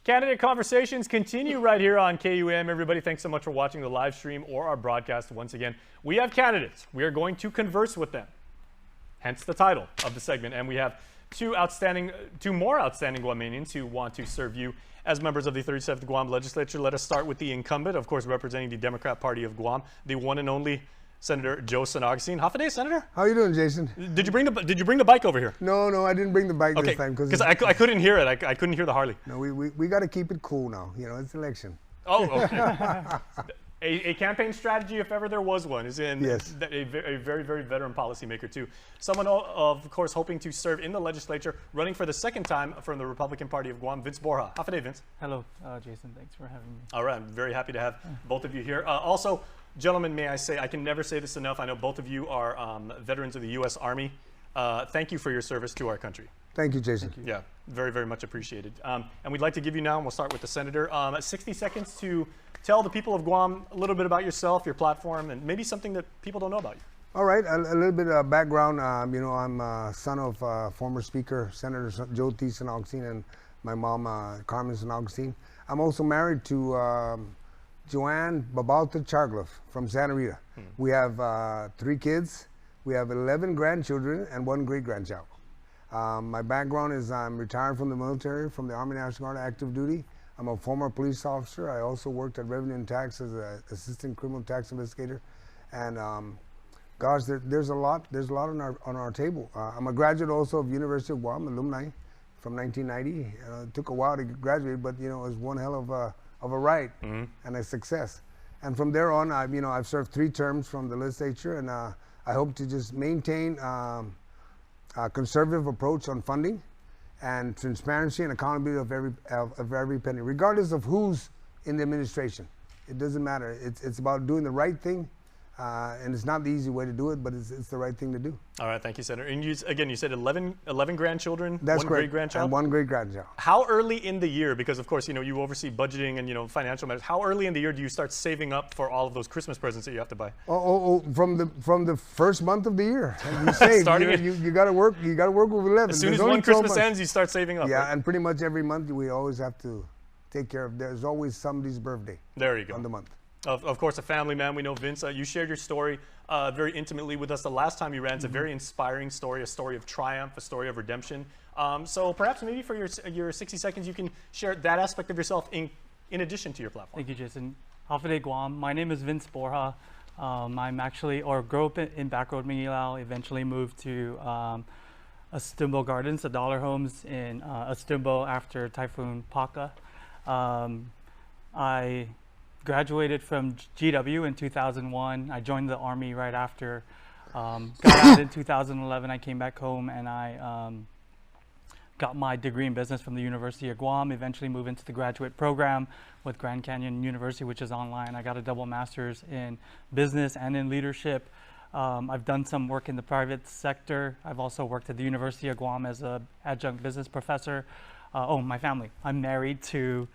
Candidate conversations continue right here on KUAM. Everybody, thanks so much for watching the live stream or our broadcast. Once again, we have candidates. We are going to converse with them, hence the title of the segment. And we have two more outstanding Guamanians who want to serve you as members of the 37th Guam Legislature. Let us start with the incumbent, of course, representing the Democrat Party of Guam, the one and only Senator Agustin. Hafa day, Senator. How you doing, Jason? Did you bring the bike over here? No, I didn't bring the bike this time because I couldn't hear it. I couldn't hear the Harley. No, we got to keep it cool now. You know, it's election. Oh, okay. A campaign strategy, if ever there was one, is in yes. a very, very veteran policymaker too. Someone, of course, hoping to serve in the legislature, running for the second time from the Republican Party of Guam, Vince Borja. Hafa day, Vince. Hello, Jason. Thanks for having me. All right, I'm very happy to have both of you here. Also, gentlemen, may I say, I can never say this enough. I know both of you are veterans of the U.S. Army. Thank you for your service to our country. Thank you, Jason. Thank you. Yeah, very, very much appreciated. And we'd like to give you now, and we'll start with the Senator, 60 seconds to tell the people of Guam a little bit about yourself, your platform, and maybe something that people don't know about you. All right, a little bit of background. You know, I'm a son of former Speaker, Senator Jyoti San Agustin, and my mom, Carmen San Agustin. I'm also married to Joanne Babalta Chargloff from Santa Rita. We have 3 kids. We have 11 grandchildren and 1 great-grandchild. My background is I'm retired from the military, from the Army National Guard active duty. I'm a former police officer. I also worked at Revenue and Tax as an assistant criminal tax investigator. And gosh, there's a lot on our table. I'm a graduate also of University of Guam, alumni from 1990. It took a while to graduate, but you know, it was one hell of a ride and a success. And from there on, I've served 3 terms from the legislature, and I hope to just maintain a conservative approach on funding and transparency and accountability of every penny, regardless of who's in the administration. It doesn't matter. It's about doing the right thing, and it's not the easy way to do it, but it's the right thing to do. All right, thank you, Senator. And you said 11 grandchildren, That's 1 correct. great-grandchild? And 1 great-grandchild. How early in the year, because of course, you oversee budgeting and, financial matters, how early in the year do you start saving up for all of those Christmas presents that you have to buy? From the first month of the year. You save. you got to work with 11. As soon as one Christmas ends, you start saving up. Yeah, right? and pretty much every month we always have to take care of, there's always somebody's birthday. There you go. On the month. Of course, a family man. We know Vince. You shared your story very intimately with us the last time you ran. It's a very inspiring story, a story of triumph, a story of redemption. So perhaps maybe for your 60 seconds, you can share that aspect of yourself in addition to your platform. Thank you, Jason. Hafa day, Guam. My name is Vince Borja. I'm actually, grew up in Backroad, Manilao, eventually moved to Astumbo Gardens, the Dollar Homes in Astumbo after Typhoon Paka. I graduated from GW in 2001. I joined the Army right after. Got out in 2011. I came back home and I got my degree in business from the University of Guam, eventually moved into the graduate program with Grand Canyon University, which is online. I got a double master's in business and in leadership. I've done some work in the private sector. I've also worked at the University of Guam as an adjunct business professor. My family. I'm married to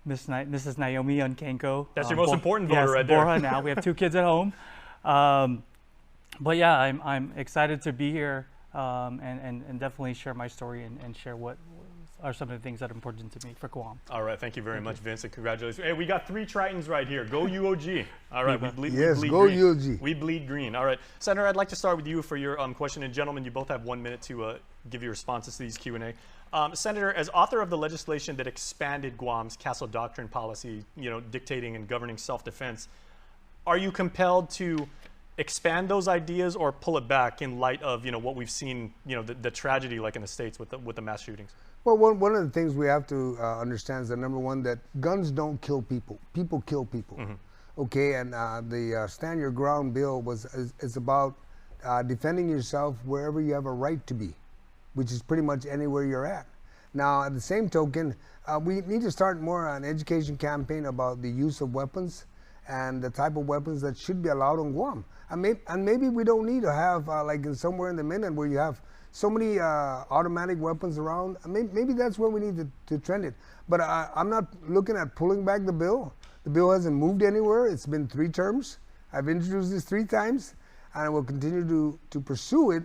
Mrs. Naomi Unkenko. That's your most important voter right there. Borja now. We have 2 kids at home. But yeah, I'm excited to be here and definitely share my story and share what are some of the things that are important to me for Guam. All right, thank you very much, Vince, and congratulations. Hey, we got 3 Tritons right here. Go UOG. All right, we bleed go green. UOG. We bleed green. All right, Senator, I'd like to start with you for your question. And gentlemen, you both have 1 minute to give your responses to these Q&A. Senator, as author of the legislation that expanded Guam's Castle Doctrine policy, dictating and governing self-defense, are you compelled to expand those ideas or pull it back in light of what we've seen, the tragedy like in the States with the mass shootings? Well, one of the things we have to understand is that number one, that guns don't kill people. People kill people. Okay, and the Stand Your Ground bill is about defending yourself wherever you have a right to be, which is pretty much anywhere you're at. Now, at the same token, we need to start more an education campaign about the use of weapons and the type of weapons that should be allowed on Guam. And maybe we don't need to have, like somewhere in the mainland where you have so many automatic weapons around. Maybe that's where we need to trend it. But I'm not looking at pulling back the bill. The bill hasn't moved anywhere. It's been 3 terms. I've introduced this 3 times, and I will continue to pursue it.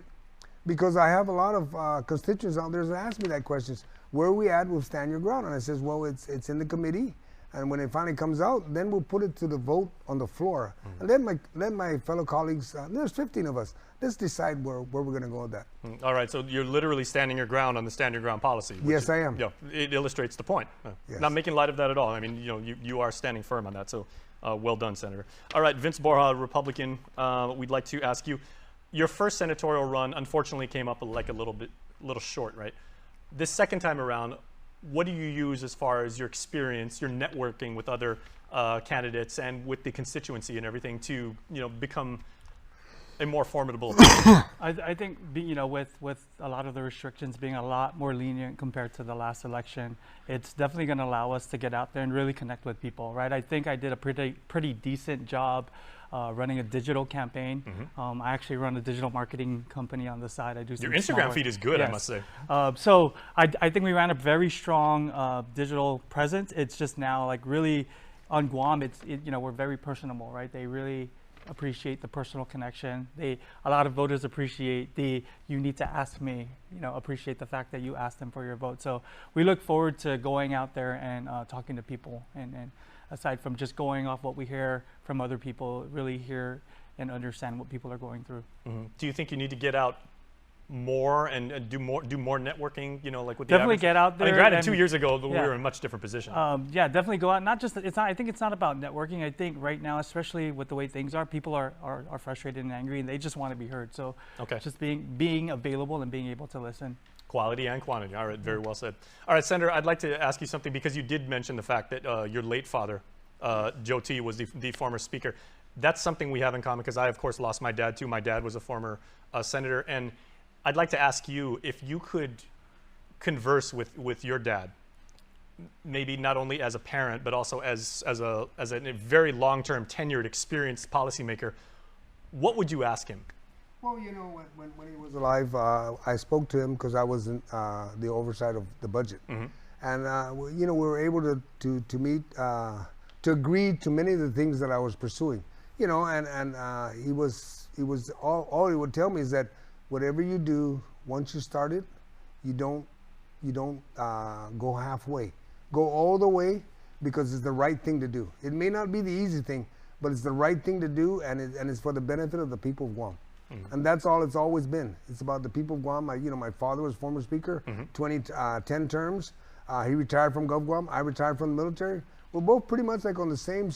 because I have a lot of constituents out there that ask me that questions. Where are we at with Stand Your Ground? And I says, well, it's in the committee. And when it finally comes out, then we'll put it to the vote on the floor. And let my fellow colleagues, there's 15 of us, let's decide where we're going to go with that. All right, so you're literally standing your ground on the Stand Your Ground policy. Yes, I am. It illustrates the point. Yes. Not making light of that at all. I mean, you are standing firm on that, so well done, Senator. All right, Vince Borja, Republican, we'd like to ask you, your first senatorial run unfortunately came up like a little short, right? This second time around, what do you use as far as your experience, your networking with other candidates and with the constituency and everything to become a more formidable opponent? I think with a lot of the restrictions being a lot more lenient compared to the last election, it's definitely going to allow us to get out there and really connect with people, right? I think I did a pretty decent job running a digital campaign. I actually run a digital marketing company on the side. I do some Your Instagram feed is good, yes. I must say. So I think we ran a very strong digital presence. It's just now like really on Guam, we're very personable, right? They really appreciate the personal connection. A lot of voters appreciate you need to ask me, appreciate the fact that you asked them for your vote. So we look forward to going out there and talking to people and aside from just going off what we hear from other people, really hear and understand what people are going through. Do you think you need to get out more and do more networking? Like with the definitely average? get out there. I mean, granted, 2 years ago we were in a much different position. Yeah, definitely go out. I think it's not about networking. I think right now, especially with the way things are, people are frustrated and angry, and they just want to be heard. So just being available and being able to listen. Quality and quantity. All right, very well said. All right, Senator, I'd like to ask you something because you did mention the fact that your late father, Joe T, was the former speaker. That's something we have in common because I, of course, lost my dad too. My dad was a former senator, and I'd like to ask you if you could converse with your dad, maybe not only as a parent, but also as a very long-term, tenured, experienced policymaker. What would you ask him? Well, when he was alive, I spoke to him because I was in the oversight of the budget, and we were able to meet, to agree to many of the things that I was pursuing, and he was all he would tell me is that whatever you do, once you start it, you don't go halfway, go all the way, because it's the right thing to do. It may not be the easy thing, but it's the right thing to do, and it's for the benefit of the people of Guam. And that's all it's always been. It's about the people of Guam. My father was former speaker, 10 terms. He retired from GovGuam. I retired from the military. We're both pretty much like in the same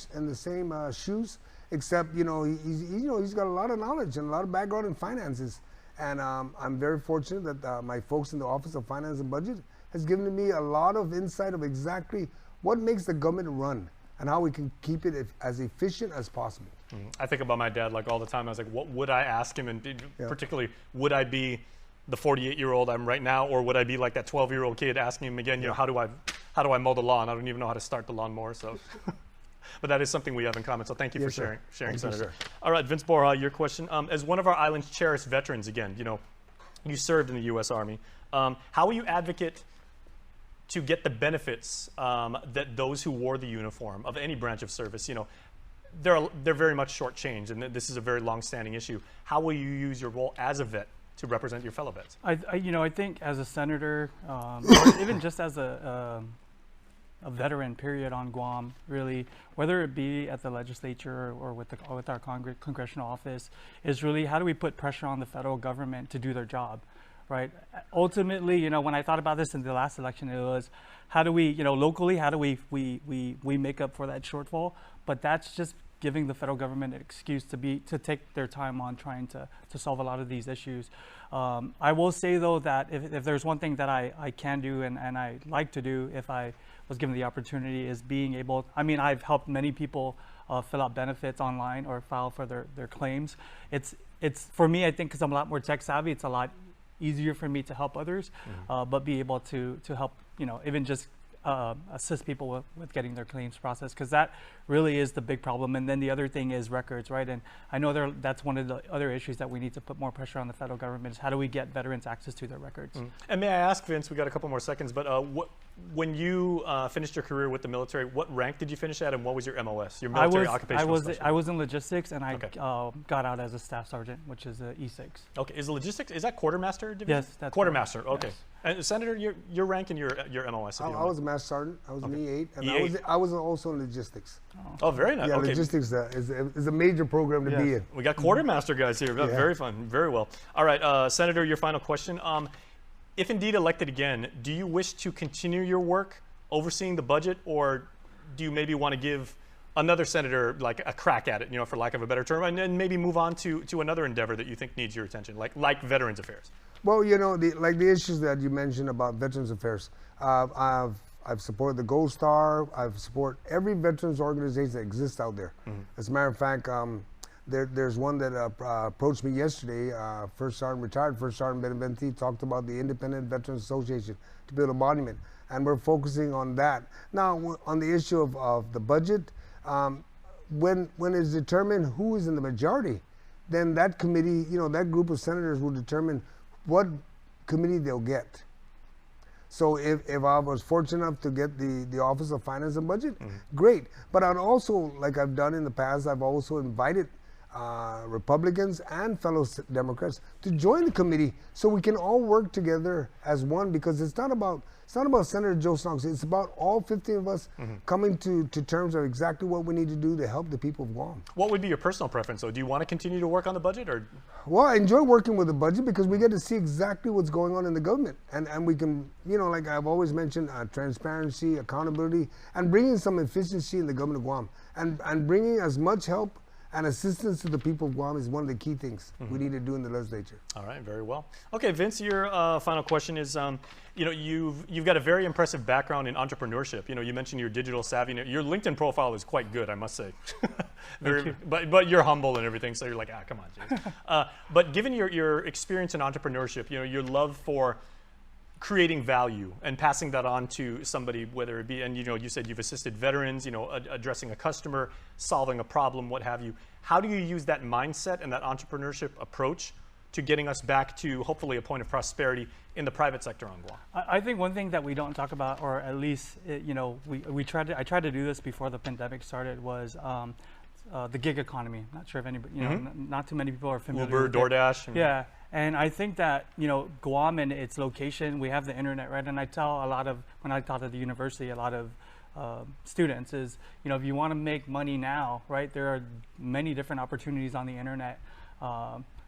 shoes, except he's got a lot of knowledge and a lot of background in finances. And I'm very fortunate that my folks in the Office of Finance and Budget has given me a lot of insight of exactly what makes the government run and how we can keep it as efficient as possible. I think about my dad like all the time. I was like, what would I ask him? And particularly, would I be the 48-year-old I'm right now, or would I be like that 12-year-old kid asking him again, how do I mow the lawn? I don't even know how to start the lawnmower. So, but that is something we have in common. So thank you for sharing, Senator. All right, Vince Borja, your question. As one of our island's cherished veterans, again, you served in the U.S. Army. How will you advocate to get the benefits that those who wore the uniform of any branch of service, they're very much shortchanged, and this is a very long-standing issue. How will you use your role as a vet to represent your fellow vets? I think as a senator, or even just as a veteran, period, on Guam, really, whether it be at the legislature or with our congressional office, is really how do we put pressure on the federal government to do their job, right? Ultimately, when I thought about this in the last election, it was how do we, locally, how do we make up for that shortfall? But that's just giving the federal government an excuse to take their time on trying to solve a lot of these issues. I will say, though, that if there's one thing that I can do and I like to do if I was given the opportunity, is being able, I've helped many people fill out benefits online or file for their claims. It's for me, I think, because I'm a lot more tech savvy, it's a lot easier for me to help others, but be able to help, even just assist people with getting their claims processed, because that really is the big problem. And then the other thing is records, right? And I know that's one of the other issues that we need to put more pressure on the federal government, is how do we get veterans access to their records? And may I ask, Vince, we got a couple more seconds, but when you finished your career with the military, what rank did you finish at, and what was your MOS, your military occupational specialty? I was in logistics, and I got out as a staff sergeant, which is a E6. Okay, is logistics, is that quartermaster division? Yes, that's quartermaster. Okay, yes. And Senator, your rank and your MOS. I was a master sergeant. I was an E8, and E8. I was also in logistics. Oh, very nice. Yeah, okay. logistics is a major program to be in. We got quartermaster guys here. Yeah. Very fun. Very well. All right, Senator, your final question. If indeed elected again, do you wish to continue your work overseeing the budget, or do you maybe want to give another senator like a crack at it, you know, for lack of a better term, and then maybe move on to another endeavor that you think needs your attention, like Veterans Affairs? Well, you know, the issues that you mentioned about Veterans Affairs, I've supported the Gold Star. I've supported every veterans organization that exists out there. As a matter of fact, there's one that approached me yesterday. Retired First Sergeant Benavente talked about the Independent Veterans Association to build a monument, and we're focusing on that. Now, on the issue of the budget, when it's determined who is in the majority, then that committee, you know, that group of senators will determine what committee they'll get. So if I was fortunate enough to get the Office of Finance and Budget, great. But I'd also, like I've done in the past, I've also invited Republicans and fellow Democrats to join the committee so we can all work together as one, because it's not about Senator Joe Snox. It's about all 15 of us coming to terms of exactly what we need to do to help the people of Guam. What would be your personal preference? So do you want to continue to work on the budget, or? Well, I enjoy working with the budget because we get to see exactly what's going on in the government. And we can, you know, like I've always mentioned, transparency, accountability, and bringing some efficiency in the government of Guam. And bringing as much help and assistance to the people of Guam is one of the key things we need to do in the legislature. All right, very well. Okay, Vince, your final question is, you know, you've got a very impressive background in entrepreneurship. You know, you mentioned your digital savvy. Your LinkedIn profile is quite good, I must say. But you're humble and everything, so you're like, come on, James. But given your experience in entrepreneurship, you know, your love for creating value and passing that on to somebody, whether it be, and you know, you said you've assisted veterans, you know, addressing a customer, solving a problem, what have you. How do you use that mindset and that entrepreneurship approach to getting us back to hopefully a point of prosperity in the private sector on Guam? I think one thing that we don't talk about, or at least, you know, I tried to do this before the pandemic started, was the gig economy. Not sure if anybody, you know, not too many people are familiar Uber, with DoorDash. Yeah. And I think that, you know, Guam and its location, we have the internet, right? And I tell a lot of, when I taught at the university, a lot of students is, you know, if you want to make money now, right, there are many different opportunities on the internet,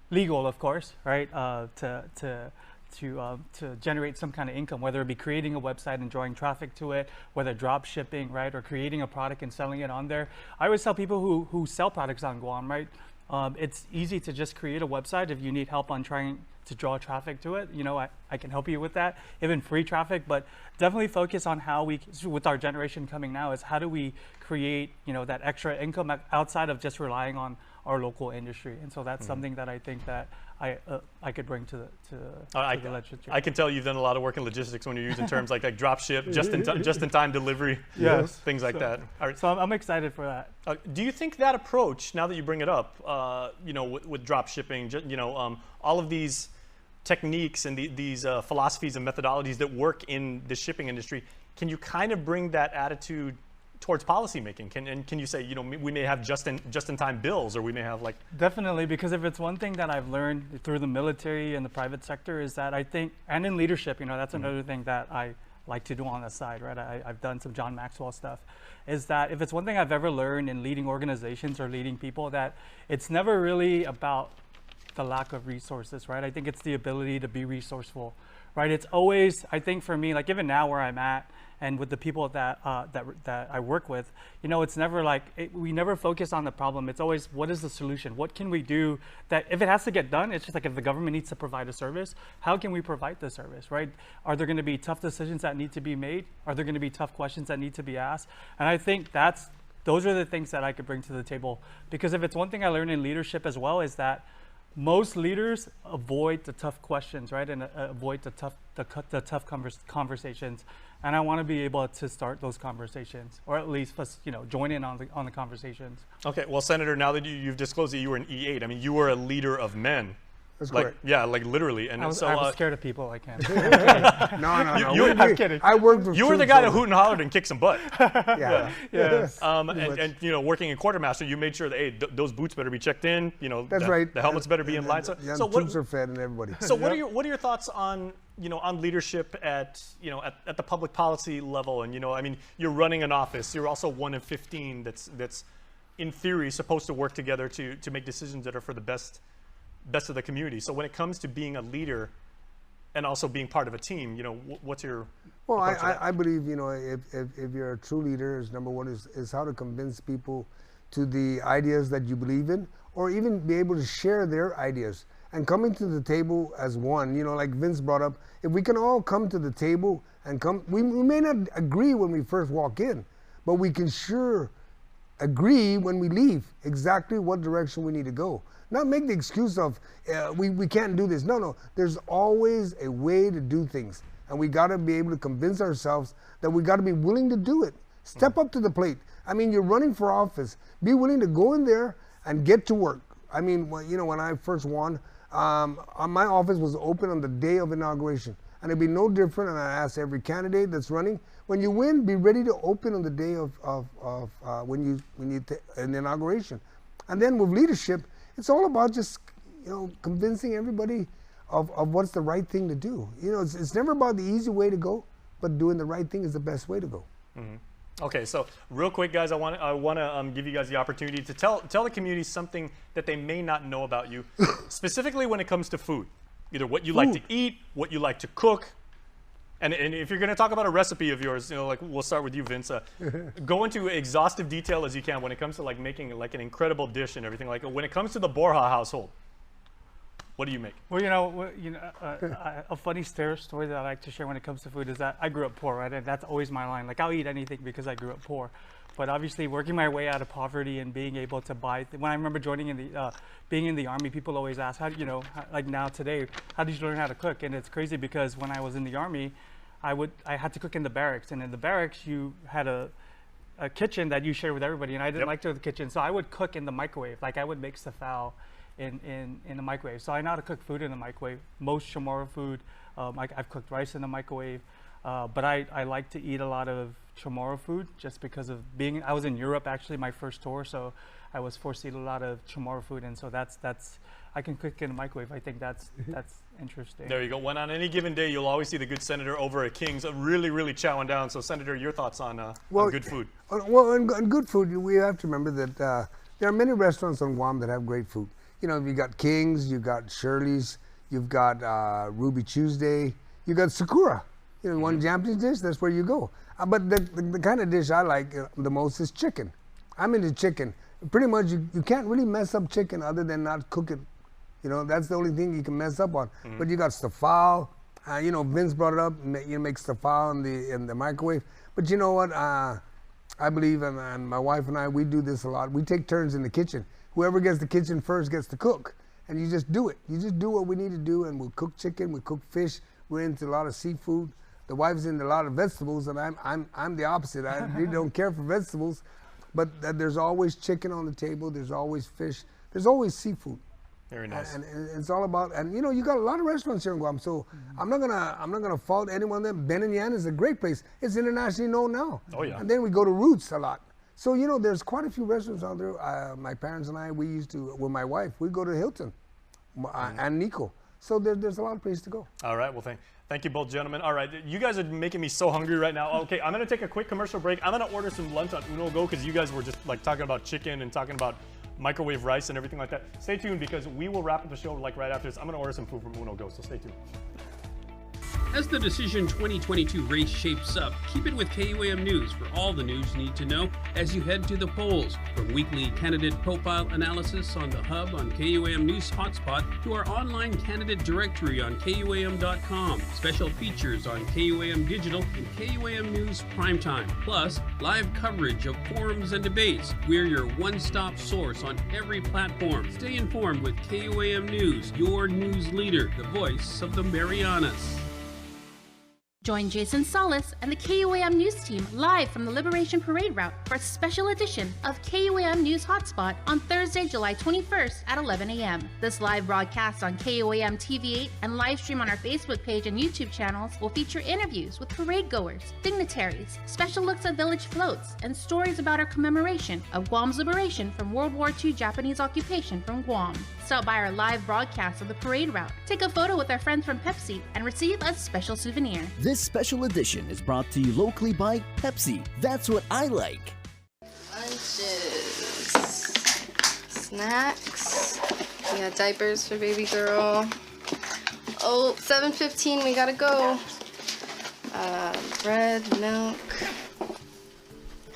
legal, of course, right, to generate some kind of income, whether it be creating a website and drawing traffic to it, whether drop shipping, right, or creating a product and selling it on there. I always tell people who sell products on Guam, right, it's easy to just create a website. If you need help on trying to draw traffic to it, you know, I can help you with that, even free traffic, but definitely focus on how we, with our generation coming now, is how do we create, you know, that extra income outside of just relying on our local industry. And so that's something that I think that I could bring to the legislature. I can tell you've done a lot of work in logistics when you're using terms like drop ship, just in time delivery, things like that. All right. So I'm excited for that. Do you think that approach, now that you bring it up, you know, with drop shipping, you know, all of these techniques and these philosophies and methodologies that work in the shipping industry, can you kind of bring that attitude towards policymaking? Can you say, you know, we may have just in time bills, or we may have like... Definitely, because if it's one thing that I've learned through the military and the private sector is that I think, and in leadership, you know, that's another thing that I like to do on the side, right? I've done some John Maxwell stuff, is that if it's one thing I've ever learned in leading organizations or leading people, that it's never really about the lack of resources, right? I think it's the ability to be resourceful, right? It's always, I think for me, like even now where I'm at, and with the people that I work with, you know, it's never like, we never focus on the problem. It's always, what is the solution? What can we do that if it has to get done, it's just like if the government needs to provide a service, how can we provide the service, right? Are there going to be tough decisions that need to be made? Are there going to be tough questions that need to be asked? And I think those are the things that I could bring to the table. Because if it's one thing I learned in leadership as well, is that most leaders avoid the tough questions, right? And avoid the tough conversations. And I want to be able to start those conversations, or at least, join in on the conversations. Okay, well, Senator, now that you've disclosed that you were an E8, I mean, you were a leader of men. That's like, correct. yeah, like literally. And I was scared of people. I can't. No. I'm kidding. I worked with You were the guy that hooted and hollered and kicked some butt. Yeah. Yes. And working in quartermaster, you made sure that, hey, those boots better be checked in. That's right. The helmets better be in line. So the troops are fed and everybody. So what are your thoughts on on leadership at the public policy level? And I mean, you're running an office. You're also one of 15 that's in theory supposed to work together to make decisions that are for the best of the community. So when it comes to being a leader and also being part of a team, what's your Well, approach to that? I believe, if you're a true leader, number one is how to convince people to the ideas that you believe in, or even be able to share their ideas and coming to the table as one. Like Vince brought up, if we can all come to the table and we may not agree when we first walk in, but we can sure agree when we leave exactly what direction we need to go. Not make the excuse of we can't do this. No. There's always a way to do things, and we got to be able to convince ourselves that we got to be willing to do it. Step up to the plate. I mean, you're running for office. Be willing to go in there and get to work. I mean, when I first won, my office was open on the day of inauguration, and it'd be no different. And I asked every candidate that's running, when you win, be ready to open on the day of when you an inauguration. And then with leadership, it's all about just convincing everybody of what's the right thing to do. It's never about the easy way to go, but doing the right thing is the best way to go. Mm-hmm. Okay, so real quick, guys, I want to give you guys the opportunity to tell the community something that they may not know about you, specifically when it comes to food. Either what you like to eat, what you like to cook, and if you're going to talk about a recipe of yours, like we'll start with you, Vince. Go into exhaustive detail as you can when it comes to like making like an incredible dish and everything. Like when it comes to the Borja household, what do you make? Well, a funny story that I like to share when it comes to food is that I grew up poor, right? And that's always my line. Like, I'll eat anything because I grew up poor. But obviously, working my way out of poverty and being able to buy. When I remember joining being in the Army, people always ask, how like now today, how did you learn how to cook? And it's crazy because when I was in the Army, I had to cook in the barracks, and in the barracks you had a kitchen that you shared with everybody, and I didn't like to go to the kitchen, so I would cook in the microwave. Like I would make safal in the microwave. So I know how to cook food in the microwave. Most Chamorro food, I've cooked rice in the microwave, but I like to eat a lot of Chamorro food just because of I was in Europe actually my first tour, so I was forced to eat a lot of Chamorro food, and so that's I can cook in the microwave. I think that's interesting. There you go. When on any given day, you'll always see the good senator over at King's, really, really chowing down. So, Senator, your thoughts on good food? Well, on good food, we have to remember that there are many restaurants on Guam that have great food. You got King's, you got Shirley's, you've got Ruby Tuesday, you got Sakura. One Japanese dish, that's where you go. But the kind of dish I like the most is chicken. I'm into chicken. Pretty much, you can't really mess up chicken other than not cook it. That's the only thing you can mess up on. Mm-hmm. But you got safal. Vince brought it up. You make safal in the microwave. But you know what? I believe, and my wife and I, we do this a lot. We take turns in the kitchen. Whoever gets the kitchen first gets to cook. And you just do it. You just do what we need to do, and we'll cook chicken, we cook fish. We're into a lot of seafood. The wife's into a lot of vegetables, and I'm the opposite. I really don't care for vegetables. But there's always chicken on the table. There's always fish. There's always seafood. Very nice. And it's all about, and you got a lot of restaurants here in Guam. So I'm not gonna fault anyone there. Ben and Yan is a great place. It's internationally known now. Oh yeah. And then we go to Roots a lot. So there's quite a few restaurants out there. My parents and I, we used to, with my wife, we'd go to Hilton and Nico. So there's a lot of places to go. All right. Well, thank you both, gentlemen. All right, you guys are making me so hungry right now. Okay, I'm gonna take a quick commercial break. I'm gonna order some lunch on Uno Go because you guys were just like talking about chicken and talking about microwave rice and everything like that. Stay tuned because we will wrap up the show like right after this. I'm gonna order some food from Uno Go, so stay tuned. As the Decision 2022 race shapes up, keep it with KUAM News for all the news you need to know as you head to the polls. From weekly candidate profile analysis on the Hub on KUAM News Hotspot to our online candidate directory on KUAM.com, special features on KUAM Digital and KUAM News Primetime, plus live coverage of forums and debates. We're your one-stop source on every platform. Stay informed with KUAM News, your news leader, the voice of the Marianas. Join Jason Salas and the KUAM News team live from the Liberation Parade route for a special edition of KUAM News Hotspot on Thursday, July 21st at 11 a.m. This live broadcast on KUAM TV8 and live stream on our Facebook page and YouTube channels will feature interviews with parade goers, dignitaries, special looks at village floats, and stories about our commemoration of Guam's liberation from World War II Japanese occupation from Guam. Stop by our live broadcast of the parade route, take a photo with our friends from Pepsi, and receive a special souvenir. This special edition is brought to you locally by Pepsi. That's what I like. Lunches, snacks, we got diapers for baby girl. Oh, 7:15, we gotta go. Bread, milk,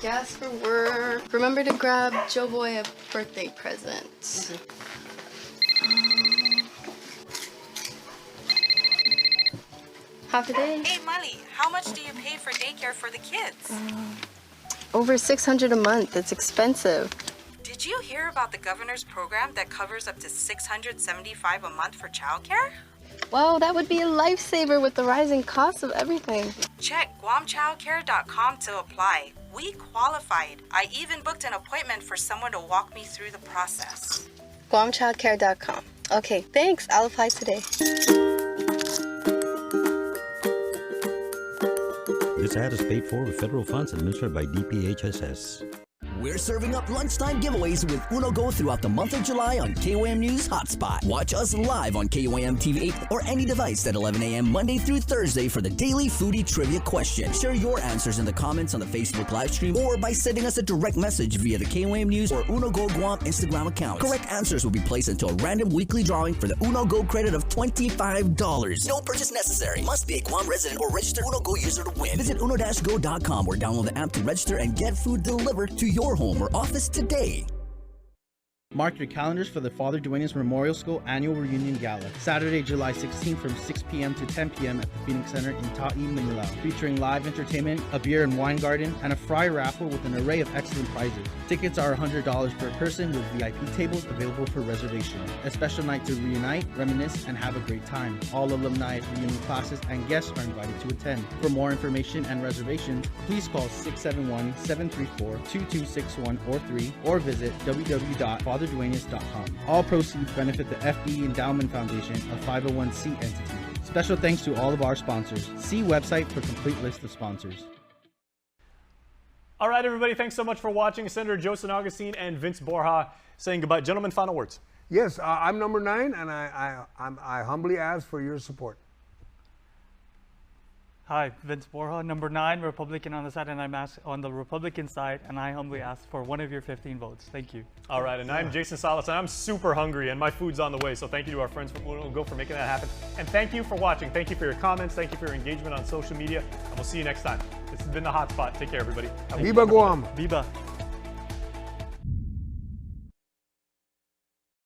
gas for work. Remember to grab Joe Boy a birthday present. Half a day. Hey, Molly, how much do you pay for daycare for the kids? Over $600 a month. It's expensive. Did you hear about the governor's program that covers up to $675 a month for childcare? Wow, that would be a lifesaver with the rising costs of everything. Check guamchildcare.com to apply. We qualified. I even booked an appointment for someone to walk me through the process. guamchildcare.com. Okay, thanks. I'll apply today. This ad is paid for with federal funds administered by DPHSS. We're serving up lunchtime giveaways with Uno Go throughout the month of July on KUAM News Hotspot. Watch us live on KUAM TV8 or any device at 11 a.m. Monday through Thursday for the daily foodie trivia question. Share your answers in the comments on the Facebook live stream or by sending us a direct message via the KUAM News or Uno Go Guam Instagram accounts. Correct answers will be placed into a random weekly drawing for the Uno Go credit of $25. No purchase necessary. Must be a Guam resident or registered Uno Go user to win. Visit uno-go.com or download the app to register and get food delivered to your home or office today. Mark your calendars for the Father Duenas Memorial School Annual Reunion Gala, Saturday, July 16th from 6 p.m. to 10 p.m. at the Phoenix Center in Ta'i, Manila, featuring live entertainment, a beer and wine garden, and a fry raffle with an array of excellent prizes. Tickets are $100 per person with VIP tables available for reservation. A special night to reunite, reminisce, and have a great time. All alumni, reunion classes, and guests are invited to attend. For more information and reservations, please call 671-734-2261 or 3 or visit www.fatherduenas.com. All proceeds benefit the FE Endowment Foundation, a 501c entity. Special thanks to all of our sponsors. See website for complete list of sponsors. All right, everybody, thanks so much for watching. Senator Joseph Agustin and Vince Borja saying goodbye. Gentlemen, final words. Yes, I'm number 9, and I humbly ask for your support. Hi, Vince Borja, number 9, Republican on the side, and I'm on the Republican side, and I humbly ask for one of your 15 votes. Thank you. All right, and I'm Jason Salas, and I'm super hungry, and my food's on the way, so thank you to our friends from Uno Go for making that happen. And thank you for watching. Thank you for your comments. Thank you for your engagement on social media, and we'll see you next time. This has been The Hotspot. Take care, everybody. Viva Guam. Viva.